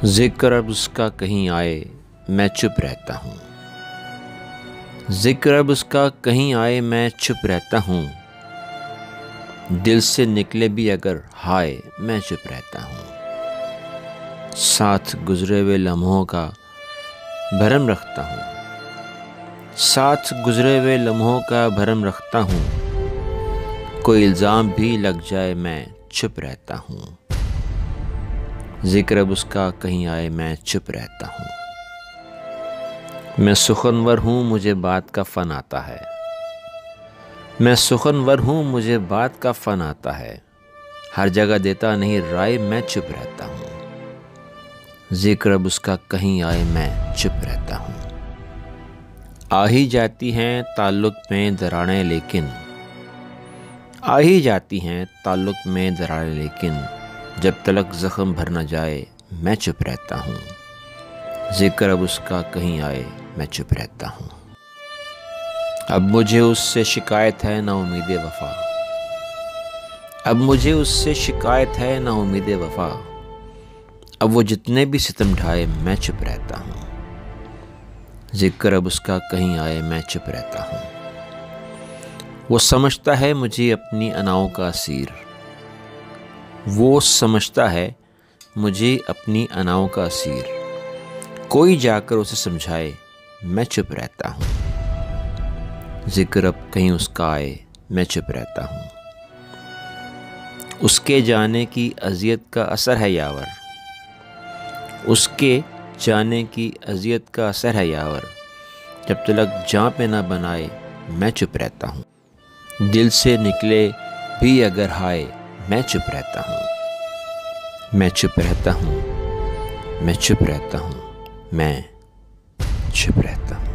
ज़िक्र अब उसका कहीं आए मैं चुप रहता हूँ। ज़िक्र अब उसका कहीं आए मैं चुप रहता हूँ। दिल से निकले भी अगर हाय मैं चुप रहता हूँ। साथ गुज़रे हुए लम्हों का भरम रखता हूँ। साथ गुज़रे हुए लम्हों का भरम रखता हूँ। कोई इल्ज़ाम भी लग जाए मैं चुप रहता हूँ। ज़िक्र अब उसका कहीं आए मैं चुप रहता हूँ। मैं सुखनवर हूँ मुझे बात का फ़न आता है। मैं सुखनवर हूँ मुझे बात का फ़न आता है। हर जगह देता नहीं राय मैं चुप रहता हूँ। ज़िक्र अब उसका कहीं आए मैं चुप रहता हूँ। आ ही जाती हैं ताल्लुक़ में दरारें लेकिन आ ही जाती हैं ताल्लुक़ में दरारें लेकिन जब तलक ज़ख्म भर न जाए मैं चुप रहता हूँ। ज़िक्र अब उसका कहीं आए मैं चुप रहता हूँ। अब मुझे उससे शिकायत है ना उम्मीद वफ़ा। अब मुझे उससे शिकायत है ना उम्मीद वफ़ा। अब वो जितने भी सितम ढाए मैं चुप रहता हूँ। ज़िक्र अब उसका कहीं आए मैं चुप रहता हूँ। वो समझता है मुझे अपनी अनाओं का असीर। वो समझता है मुझे अपनी अनाओं का असीर। कोई जाकर उसे समझाए मैं चुप रहता हूँ। ज़िक्र अब कहीं उसका आए मैं चुप रहता हूँ। उसके जाने की अज़ियत का असर है यावर। उसके जाने की अज़ियत का असर है यावर। जब तलक जाँ पे ना बनाए मैं चुप रहता हूँ। दिल से निकले भी अगर हाय मैं चुप रहता हूँ। मैं चुप रहता हूँ। मैं चुप रहता हूँ। मैं चुप रहता हूँ।